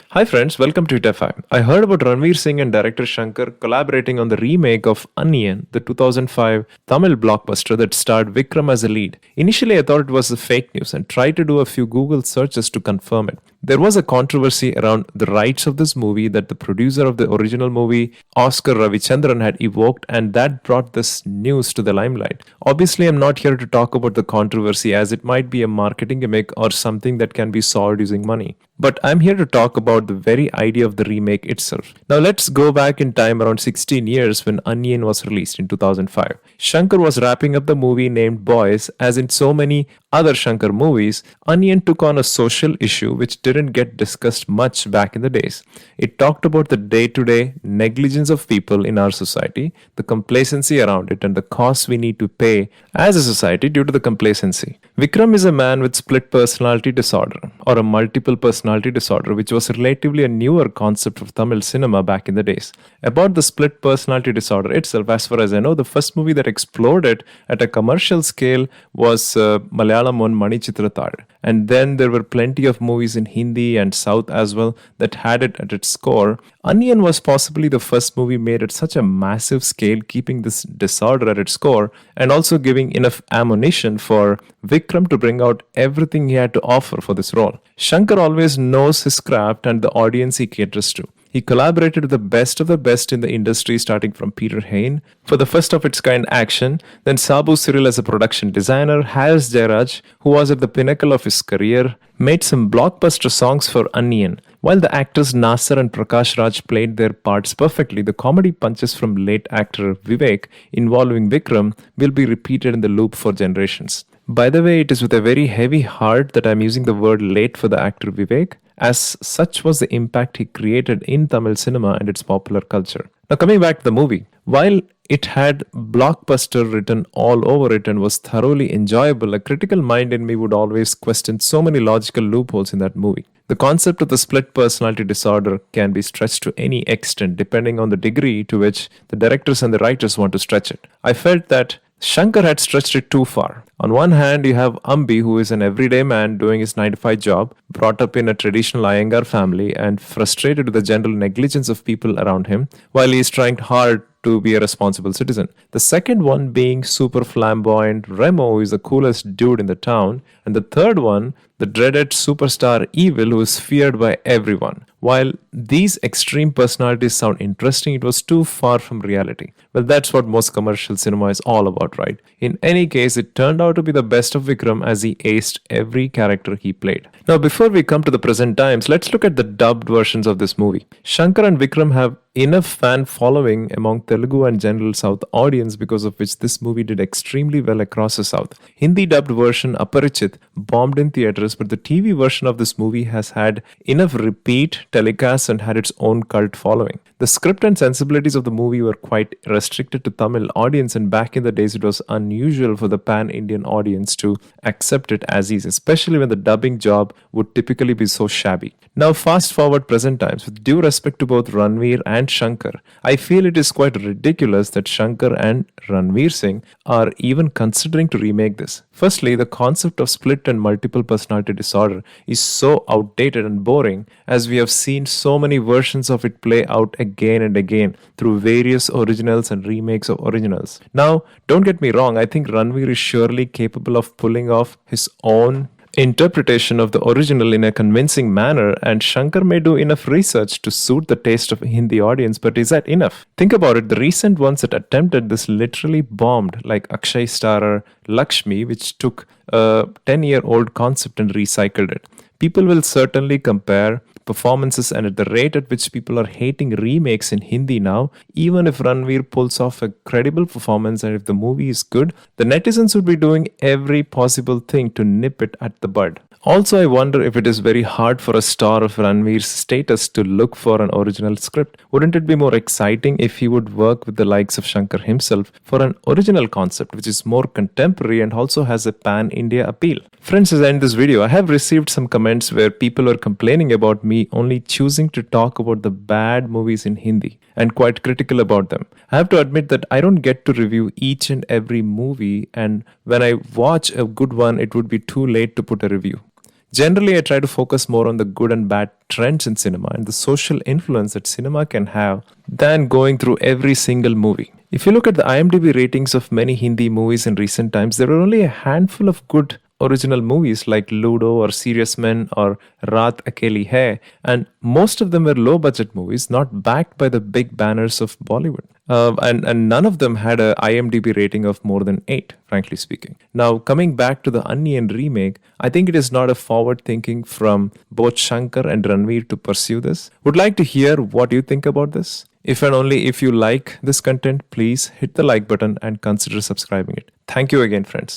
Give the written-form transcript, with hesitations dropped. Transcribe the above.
Hi friends, welcome to ITFI. I heard about Ranveer Singh and director Shankar collaborating on the remake of Onion, the 2005 Tamil blockbuster that starred Vikram as a lead. Initially, I thought it was a fake news and tried to do a few Google searches to confirm it. There was a controversy around the rights of this movie that the producer of the original movie, Oscar Ravichandran, had evoked, and that brought this news to the limelight. Obviously, I'm not here to talk about the controversy as it might be a marketing gimmick or something that can be solved using money. But I'm here to talk about the very idea of the remake itself. Now let's go back in time around 16 years when Onion was released in 2005. Shankar was wrapping up the movie named Boys. As in so many other Shankar movies, Onion took on a social issue which didn't get discussed much back in the days. It talked about the day-to-day negligence of people in our society, the complacency around it, and the costs we need to pay as a society due to the complacency. Vikram is a man with split personality disorder or a multiple personality disorder, which was relatively a newer concept of Tamil cinema back in the days. About the split personality disorder itself, as far as I know, the first movie that explored it at a commercial scale was Malayalam one Manichitrathal. And then there were plenty of movies in Hindi and South as well that had it at its core. Onion was possibly the first movie made at such a massive scale, keeping this disorder at its core and also giving enough ammunition for Vikram to bring out everything he had to offer for this role. Shankar always knows his craft and the audience he caters to. He collaborated with the best of the best in the industry, starting from Peter Hain for the first of its kind action, then Sabu Cyril as a production designer, Harris Jairaj, who was at the pinnacle of his career, made some blockbuster songs for Onion. While the actors Nasser and Prakash Raj played their parts perfectly, the comedy punches from late actor Vivek involving Vikram will be repeated in the loop for generations. By the way, it is with a very heavy heart that I'm using the word late for the actor Vivek, as such was the impact he created in Tamil cinema and its popular culture. Now coming back to the movie, while it had blockbuster written all over it and was thoroughly enjoyable, a critical mind in me would always question so many logical loopholes in that movie. The concept of the split personality disorder can be stretched to any extent depending on the degree to which the directors and the writers want to stretch it. I felt that Shankar had stretched it too far. On one hand, you have Ambi, who is an everyday man doing his 9 to 5 job, brought up in a traditional Iyengar family and frustrated with the general negligence of people around him, while he is trying hard to be a responsible citizen. The second one being super flamboyant Remo, who is the coolest dude in the town, and the third one, the dreaded superstar Evil, who is feared by everyone. While these extreme personalities sound interesting, it was too far from reality. Well, that's what most commercial cinema is all about, right? In any case, it turned out to be the best of Vikram as he aced every character he played. Now, before we come to the present times, let's look at the dubbed versions of this movie. Shankar and Vikram have enough fan following among Telugu and general South audience, because of which this movie did extremely well across the South. Hindi dubbed version Aparichit bombed in theaters, but the TV version of this movie has had enough repeat telecasts and had its own cult following. The script and sensibilities of the movie were quite restricted to Tamil audience, and back in the days it was unusual for the pan-Indian audience to accept it as is, especially when the dubbing job would typically be so shabby. Now fast forward present times, with due respect to both Ranveer and Shankar, I feel it is quite ridiculous that Shankar and Ranveer Singh are even considering to remake this. Firstly, the concept of split and multiple personality disorder is so outdated and boring, as we have seen so many versions of it play out again and again through various originals and remakes of originals. Now, don't get me wrong, I think Ranveer is surely capable of pulling off his own interpretation of the original in a convincing manner, and Shankar may do enough research to suit the taste of a Hindi audience, but is that enough? Think about it, the recent ones that attempted this literally bombed, like Akshay Starar Lakshmi, which took a 10-year-old concept and recycled it. People will certainly compare performances, and at the rate at which people are hating remakes in Hindi now, even if Ranveer pulls off a credible performance and if the movie is good, the netizens would be doing every possible thing to nip it at the bud. Also, I wonder if it is very hard for a star of Ranveer's status to look for an original script. Wouldn't it be more exciting if he would work with the likes of Shankar himself for an original concept which is more contemporary and also has a pan-India appeal? Friends, as I end this video, I have received some comments where people are complaining about me me only choosing to talk about the bad movies in Hindi and quite critical about them. I have to admit that I don't get to review each and every movie, and when I watch a good one, it would be too late to put a review. Generally, I try to focus more on the good and bad trends in cinema and the social influence that cinema can have than going through every single movie. If you look at the IMDb ratings of many Hindi movies in recent times, there are only a handful of good original movies like Ludo or Serious Men or Raat Akeli Hai, and most of them were low budget movies not backed by the big banners of Bollywood. And none of them had a IMDb rating of more than 8, frankly speaking. Now, coming back to the Anniyan remake, I think it is not a forward thinking from both Shankar and Ranveer to pursue this. Would like to hear what you think about this. If and only if you like this content, please hit the like button and consider subscribing it. Thank you again, friends.